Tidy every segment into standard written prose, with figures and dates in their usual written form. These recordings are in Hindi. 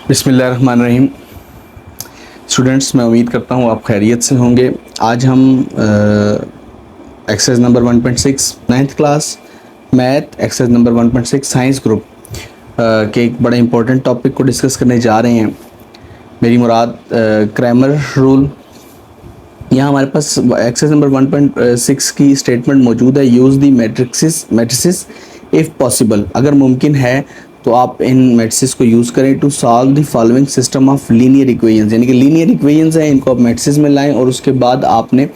बिस्मिल्लाहिर्रहमानिर्रहीम। स्टूडेंट्स, मैं उम्मीद करता हूँ आप खैरियत से होंगे। आज हम exercise number 1.6 ninth class math exercise number 1.6 science group के एक बड़ा इंपॉर्टेंट टॉपिक को डिस्कस करने जा रहे हैं। मेरी मुराद क्रैमर रूल। यहाँ हमारे पास एक्सरसाइज नंबर 1.6 की स्टेटमेंट मौजूद है। Use the matrices if possible. अगर मुमकिन है तो आप इन मैट्रिसेस को यूज़ करें to solve the following system of linear equations. यानी कि लीनियर इक्वेशंस हैं, इनको आप मैट्रिसेस में लाएं और उसके बाद आपने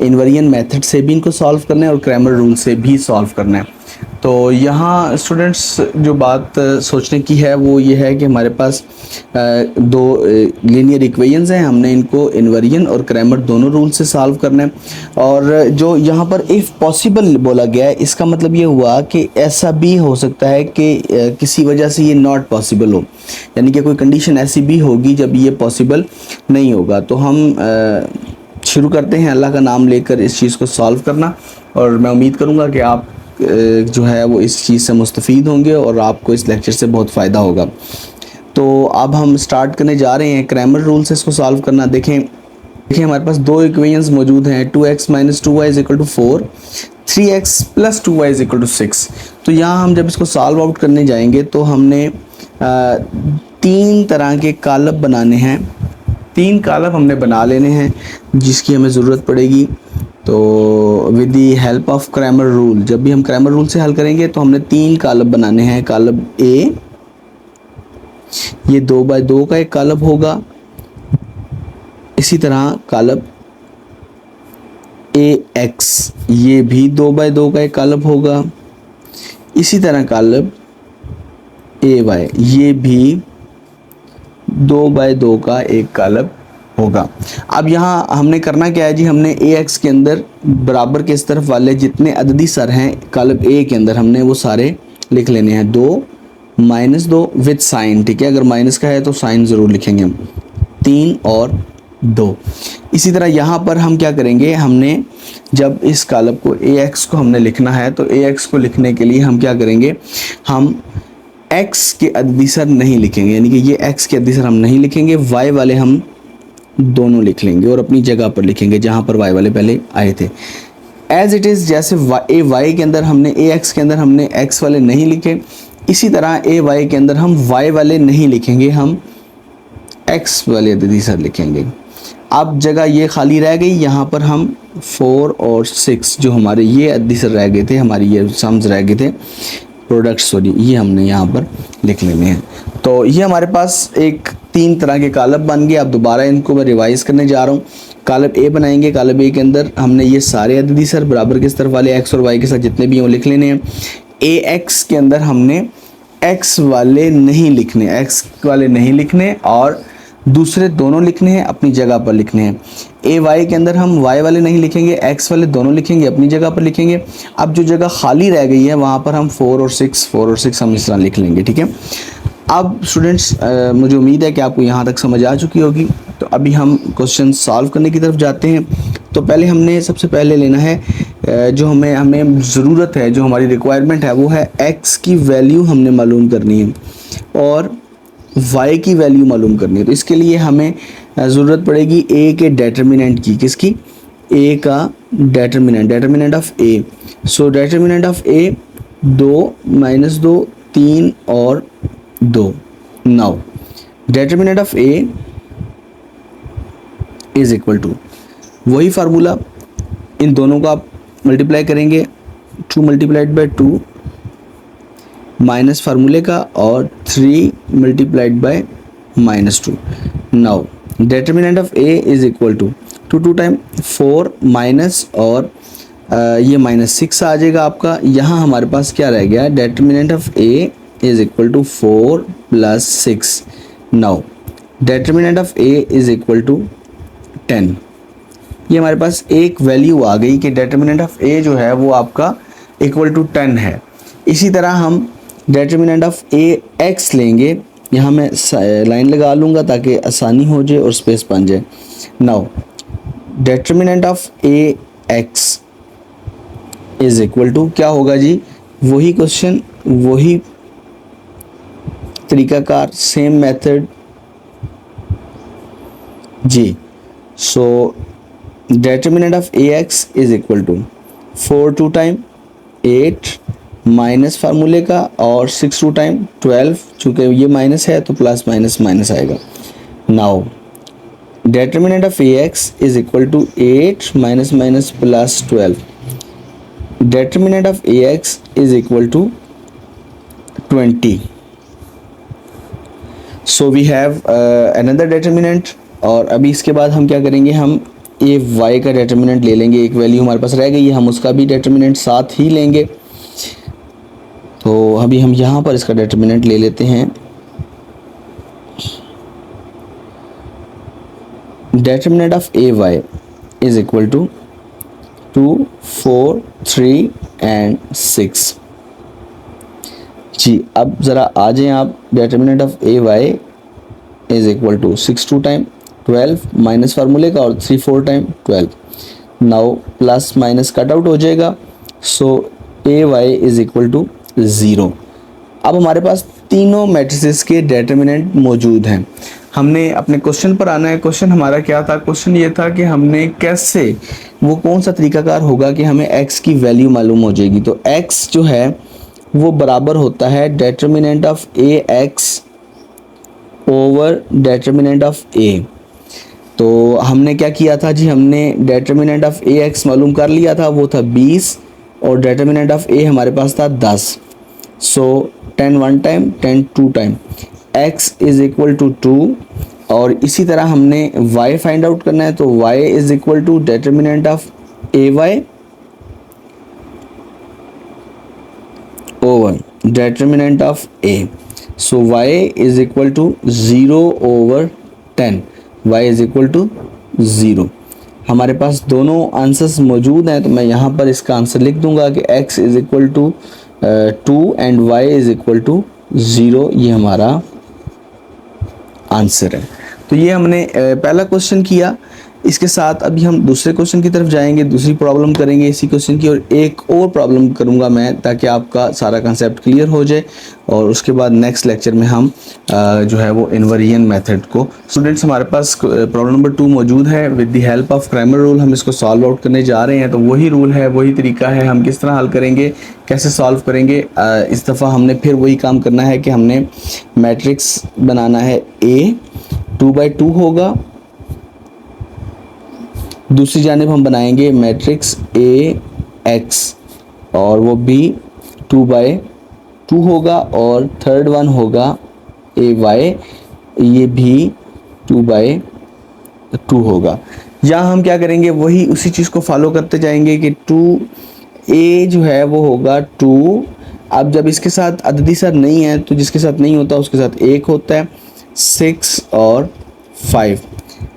इन्वेरिएंट मेथड से भी इनको सॉल्व करना है और क्रैमर रूल से भी सॉल्व करना है। तो यहाँ स्टूडेंट्स जो बात सोचने की है वो ये है कि हमारे पास दो लीनियर इक्वेशंस हैं, हमने इनको इन्वेरिएंट और क्रैमर दोनों रूल से सॉल्व करना है। और जो यहाँ पर इफ़ पॉसिबल बोला गया है, इसका मतलब ये हुआ कि ऐसा भी हो सकता है कि किसी वजह से ये नॉट पॉसिबल हो, यानी कि कोई कंडीशन ऐसी भी होगी जब ये पॉसिबल नहीं होगा। तो हम शुरू करते हैं अल्लाह का नाम लेकर इस चीज़ को सॉल्व करना, और मैं उम्मीद करूँगा कि आप जो है वो इस चीज़ से मुस्तफ़ीद होंगे और आपको इस लेक्चर से बहुत फ़ायदा होगा। तो अब हम स्टार्ट करने जा रहे हैं क्रैमर रूल से इसको सॉल्व करना। देखें हमारे पास दो इक्वेशंस मौजूद हैं, 2x - 2y = 4, 3x + 2y = 6। तो यहाँ हम जब इसको सॉल्व आउट करने जाएंगे तो हमने तीन तरह के कालब बनाने हैं। तीन कालब हमने बना लेने हैं जिसकी हमें ज़रूरत पड़ेगी। तो with the help of Cramer rule, जब भी हम क्रैमर रूल से हल करेंगे तो हमने तीन कालब बनाने हैं। कालब ए, ये 2x2 का एक कालब होगा। इसी तरह कालब AX, ये भी 2x2 का एक कालब होगा। इसी तरह कालब AY, ये भी 2x2 का एक कालब होगा। अब यहाँ हमने करना क्या है जी, हमने AX के अंदर बराबर के इस तरफ वाले जितने अददी सर हैं कालब A के अंदर हमने वो सारे लिख लेने हैं। 2 - 2 विद साइन, ठीक है, अगर माइनस का है तो साइन ज़रूर लिखेंगे हम। 3 और 2। इसी तरह यहाँ पर हम क्या करेंगे, हमने जब इस कालब को AX को हमने लिखना है तो AX को लिखने के लिए हम क्या करेंगे, हम X के अददी सर नहीं लिखेंगे, यानी कि ये X के अददी सर हम नहीं लिखेंगे, Y वाले हम दोनों लिख लेंगे और अपनी जगह पर लिखेंगे जहाँ पर Y वाले पहले आए थे। एज इट इज़, जैसे AY के अंदर हमने AX के अंदर हमने X वाले नहीं लिखे, इसी तरह AY के अंदर हम Y वाले नहीं लिखेंगे, हम X वाले अददी सर लिखेंगे। अब जगह ये खाली रह गई, यहाँ पर हम 4 और 6 जो हमारे ये अददी सर रह गए थे, हमारी ये सम्स रह गए थे, प्रोडक्ट सॉरी, ये हमने यहाँ पर लिख लेने हैं। तो ये हमारे पास एक तीन तरह के कालब बन गए। अब दोबारा इनको मैं रिवाइज़ करने जा रहा हूँ। कालब A बनाएंगे, कालब A के अंदर हमने ये सारे अददी सर बराबर के तरफ वाले X और Y के साथ जितने भी हैं वो लिख लेने हैं। AX के अंदर हमने X वाले नहीं लिखने, X वाले नहीं लिखने और दूसरे दोनों लिखने हैं, अपनी जगह पर लिखने हैं। AY के अंदर हम Y वाले नहीं लिखेंगे, X वाले दोनों लिखेंगे, अपनी जगह पर लिखेंगे। अब जो जगह खाली रह गई है वहाँ पर हम 4 और 6 हम इस तरह लिख लेंगे, ठीक है। अब स्टूडेंट्स, मुझे उम्मीद है कि आपको यहाँ तक समझ आ चुकी होगी। तो अभी हम क्वेश्चन सॉल्व करने की तरफ जाते हैं। तो पहले हमने सबसे पहले लेना है जो हमें ज़रूरत है, जो हमारी रिक्वायरमेंट है वो है X की वैल्यू हमने मालूम करनी है और Y की वैल्यू मालूम करनी है। तो इसके लिए हमें ज़रूरत पड़ेगी A के डेटर्मिनेंट की। किसकी? A का determinant of A। So determinant of A 2 - 2 3 और 2। Now determinant of A is equal to, वही फार्मूला, इन दोनों का आप मल्टीप्लाई करेंगे, 2 × 2 माइनस फार्मूले का और 3 × -2। Now determinant of A is equal to 2 time 4 minus और ये -6 आ जाएगा आपका। यहाँ हमारे पास क्या रह गया, determinant of A is equal to 4 + 6। Now determinant of A is equal to 10। ये हमारे पास एक वैल्यू आ गई कि डेटर्मिनेंट ऑफ A जो है वो आपका इक्वल टू 10 है। इसी तरह हम डेटर्मिनेंट ऑफ AX लेंगे, यहाँ मैं लाइन लगा लूँगा ताकि आसानी हो जाए और स्पेस बन जाए। Now determinant of AX is equal to क्या होगा जी, वही क्वेश्चन, वही तरीक़ाकार, सेम मेथड, जी। So determinant of ax is equal to 4 2 time 8 minus फार्मूले का और 6 2 टाइम 12, चूँकि ये माइनस है तो प्लस माइनस माइनस आएगा। Now determinant of ax is equal to 8 minus minus plus 12. Determinant of ax is equal to 20. So we have another determinant, और अभी इसके बाद हम क्या करेंगे, हम ये y का determinant ले लेंगे। एक वैल्यू हमारे पास रह गई है, हम उसका भी determinant साथ ही लेंगे। तो अभी हम यहाँ पर इसका determinant ले लेते हैं। Determinant of ay is equal to 2 4 3 and 6। जी, अब ज़रा आ जाएं आप। determinant of ay is equal to 6 2 time 12 minus फार्मूले का और 3 4 time 12। Now plus minus cut out हो जाएगा। सो ay इज इक्वल टू 0। अब हमारे पास तीनों मैट्रिसेस के डेटर्मिनेंट मौजूद हैं। हमने अपने क्वेश्चन पर आना है। क्वेश्चन हमारा क्या था? क्वेश्चन ये था कि हमने कैसे, वो कौन सा तरीकाकार होगा कि हमें x की वैल्यू मालूम हो जाएगी। तो x जो है वो बराबर होता है determinant of ax over determinant of a। तो हमने क्या किया था जी, हमने डेटर्मिनेंट ऑफ ax मालूम कर लिया था, वो था 20, और डेटर्मिनेंट ऑफ a हमारे पास था 10। So 10 1 time 10 2 time x is equal to 2। और इसी तरह हमने y फाइंड आउट करना है, तो y is equal to determinant of ay over determinant of a। So y is equal to 0 over 10, y is equal to 0। हमारे पास दोनों आंसर्स मौजूद हैं, तो मैं यहाँ पर इसका आंसर लिख दूंगा कि x is equal to 2 and y is equal to 0। ये हमारा आंसर है। तो ये हमने पहला क्वेश्चन किया। इसके साथ अभी हम दूसरे क्वेश्चन की तरफ जाएंगे, दूसरी प्रॉब्लम करेंगे इसी क्वेश्चन की, और एक और प्रॉब्लम करूंगा मैं, ताकि आपका सारा कंसेप्ट क्लियर हो जाए। और उसके बाद नेक्स्ट लेक्चर में हम जो है वो इनवेरिएंट मेथड को, स्टूडेंट्स हमारे पास प्रॉब्लम नंबर 2 मौजूद है। With the help of Cramer rule हम इसको सॉल्व आउट करने जा रहे हैं। तो वही रूल है, वही तरीका है, हम किस तरह हल करेंगे, कैसे सॉल्व करेंगे। इस दफ़ा हमने फिर वही काम करना है कि हमने मैट्रिक्स बनाना है। A 2 बाई 2 होगा, दूसरी जानिब हम बनाएंगे मैट्रिक्स AX, और वो भी 2 बाई 2 होगा, और थर्ड वन होगा AY, ये भी 2 बाई 2 होगा। यहाँ हम क्या करेंगे, वही उसी चीज़ को फॉलो करते जाएंगे कि 2A जो है वो होगा 2। अब जब इसके साथ अददी सर नहीं है, तो जिसके साथ नहीं होता उसके साथ 1 होता है। 6 और 5।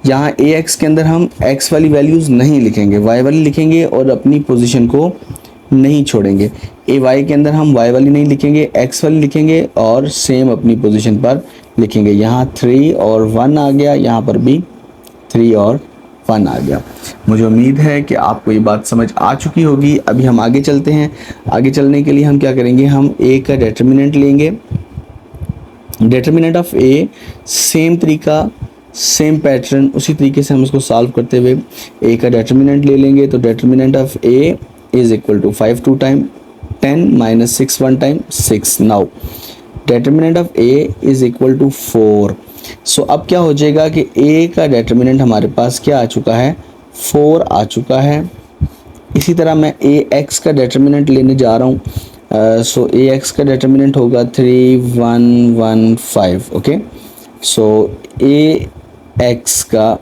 यहाँ AX के अंदर हम X वाली वैल्यूज़ नहीं लिखेंगे, Y वाली लिखेंगे, और अपनी पोजीशन को नहीं छोड़ेंगे। AY के अंदर हम Y वाली नहीं लिखेंगे, X वाली लिखेंगे, और सेम अपनी पोजीशन पर लिखेंगे। यहाँ 3 और 1 आ गया, यहाँ पर भी 3 और 1 आ गया। मुझे उम्मीद है कि आपको ये बात समझ आ चुकी होगी। अभी हम आगे चलते हैं। आगे चलने के लिए हम क्या करेंगे, हम A का डेटर्मिनेंट लेंगे। डेटर्मिनेंट ऑफ A, सेम तरीका, सेम पैटर्न, उसी तरीके से हम इसको सॉल्व करते हुए A का डेटर्मिनेंट ले लेंगे। तो determinant of A is equal to 5 2 time 10 minus 6 1 time 6। Now determinant of A is equal to 4। So अब क्या हो जाएगा कि A का डेटर्मिनेंट हमारे पास क्या आ चुका है, 4 आ चुका है। इसी तरह मैं AX का डेटर्मिनेंट लेने जा रहा हूँ। सो AX का डेटर्मिनेंट होगा 3 1 1 5। ओके, सो AX का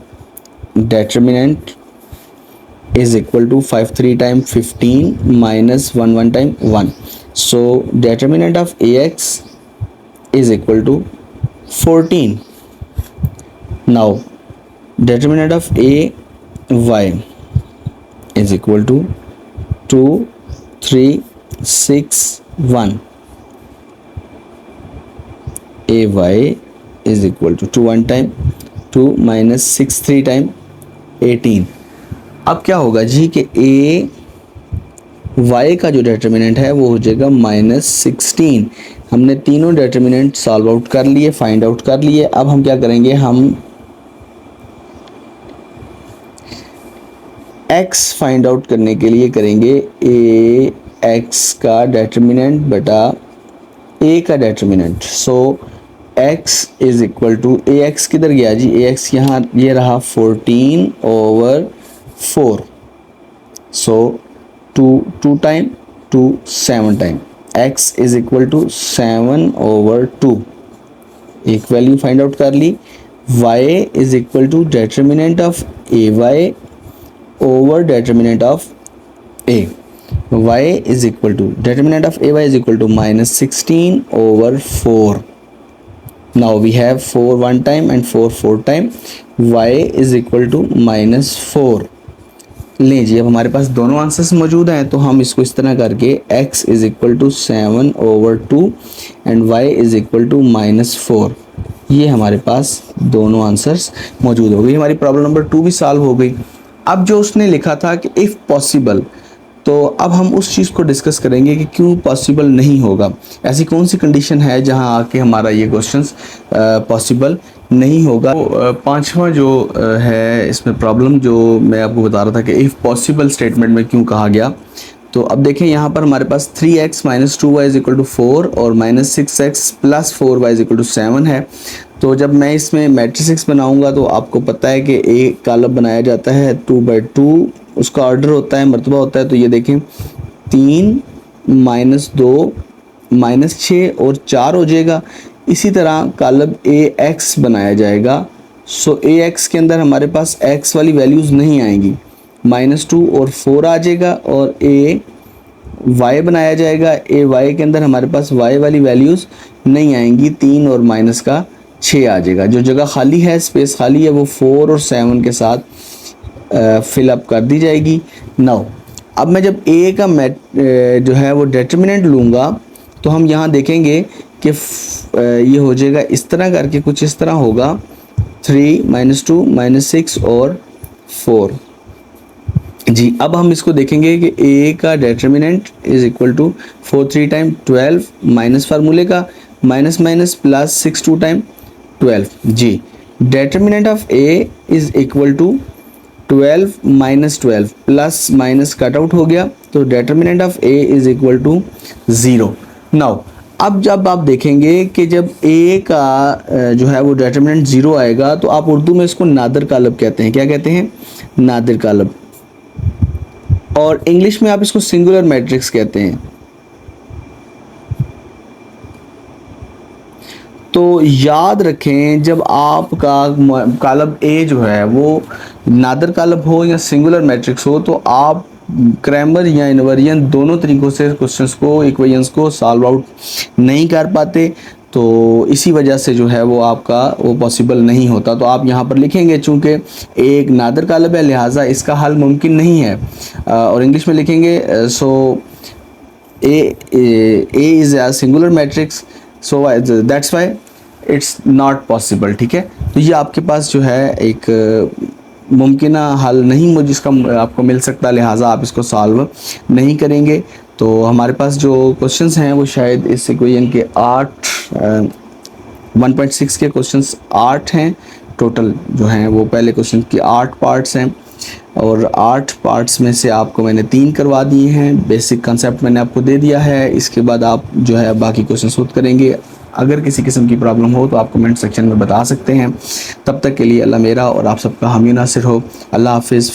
determinant is equal to 5 3 time 15 minus 1 1 time 1। So determinant of AX is equal to 14। Now determinant of AY is equal to 2 3 6 1। AY is equal to 2 1 time 2 minus 6 3 time 18। अब क्या होगा जी कि AY का जो डेटर्मिनेंट है वो हो जाएगा -16। हमने तीनों डेटर्मिनेंट सॉल्व आउट कर लिए, फाइंड आउट कर लिए। अब हम क्या करेंगे, हम एक्स फाइंड आउट करने के लिए करेंगे ए एक्स का डेटर्मिनेंट बटा ए का determinant. So x is equal to A X किधर गया जी, ए एक्स यहाँ ये रहा 14/4। सो 2 time 2 7 time x is equal to 7/2। एक वैल्यू फाइंड आउट कर ली। y is equal to determinant of A Y over determinant of a। y is equal to determinant of ay is equal to -16/4। now we have 4 one time and 4 time। y is equal to -4। लें जी, अब हमारे पास दोनों आंसर्स मौजूद हैं, तो हम इसको इस तरह करके x is equal to 7/2 and y is equal to -4, ये हमारे पास दोनों आंसर्स मौजूद हो गई। हमारी प्रॉब्लम नंबर 2 भी सॉल्व हो गई। अब जो उसने लिखा था कि इफ़ पॉसिबल, तो अब हम उस चीज़ को डिस्कस करेंगे कि क्यों पॉसिबल नहीं होगा, ऐसी कौन सी कंडीशन है जहां आके हमारा ये क्वेश्चंस पॉसिबल नहीं होगा। तो पांचवा जो है इसमें प्रॉब्लम जो मैं आपको बता रहा था कि इफ़ पॉसिबल स्टेटमेंट में क्यों कहा गया, तो अब देखें यहाँ पर हमारे पास 3x - 2y = 4 और -6x + 4y = 7 है। तो जब मैं इसमें मैट्रिक्स बनाऊंगा तो आपको पता है कि एक कॉलम बनाया जाता है 2/2, उसका ऑर्डर होता है, मर्तबा होता है। तो ये देखें 3 -2 -6 और 4 हो जाएगा। इसी तरह कॉलम AX बनाया जाएगा। सो AX के अंदर हमारे पास X वाली वैल्यूज़ नहीं आएंगी, -2 और 4 आ जाएगा। और AY बनाया जाएगा, AY के अंदर हमारे पास Y वाली वैल्यूज़ नहीं आएंगी, 3 और -6 आ जाएगा। जो जगह खाली है, स्पेस खाली है, वो 4 और 7 के साथ फिलअप कर दी जाएगी। नाउ अब मैं जब A का जो है वो डेटर्मिनेंट लूँगा, तो हम यहाँ देखेंगे कि ये हो जाएगा इस तरह करके, कुछ इस तरह होगा 3 -2 -6 और 4 जी। अब हम इसको देखेंगे कि A का determinant is equal to 4 3 time 12 minus फार्मूले का माइनस प्लस 6 2 टाइम 12 जी। Determinant of A is equal to 12 -12 plus minus cut out हो गया, तो determinant of A is equal to 0। Now अब जब आप देखेंगे कि जब A का जो है वो डेटर्मिनेंट 0 आएगा, तो आप उर्दू में इसको नादिर कालब कहते हैं। क्या कहते हैं? नादिर कालब। और इंग्लिश में आप इसको सिंगुलर मैट्रिक्स कहते हैं। तो याद रखें, जब आपका कालब A जो है वो नादिर कालब हो या सिंगुलर मैट्रिक्स हो, तो आप क्रैमर या इनवेरिएंट दोनों तरीक़ों से क्वेश्चंस को, इक्वेशंस को सॉल्व आउट नहीं कर पाते। तो इसी वजह से जो है वो आपका वो पॉसिबल नहीं होता। तो आप यहाँ पर लिखेंगे, चूँकि एक नादिर कालब है लिहाजा इसका हल मुमकिन नहीं है। और इंग्लिश में लिखेंगे सो A is a singular matrix, so that's why it's not possible. ठीक है, तो ये आपके पास जो है एक मुमकिन हल नहीं मुझे इसका आपको मिल सकता, लिहाजा आप इसको सॉल्व नहीं करेंगे। तो हमारे पास जो क्वेश्चंस हैं वो शायद इस इक्वेशन के 1.6 के क्वेश्चंस 8 हैं टोटल जो हैं वो। पहले क्वेश्चन के 8 पार्ट्स हैं और 8 पार्ट्स में से आपको मैंने 3 करवा दिए हैं। बेसिक कंसेप्ट मैंने आपको दे दिया है। इसके बाद आप जो है बाकी क्वेश्चन सोल्व करेंगे। अगर किसी किस्म की प्रॉब्लम हो तो आप कमेंट सेक्शन में बता सकते हैं। तब तक के लिए अल्लाह मेरा और आप सबका हामी नासिर हो। अल्लाह हाफिज़।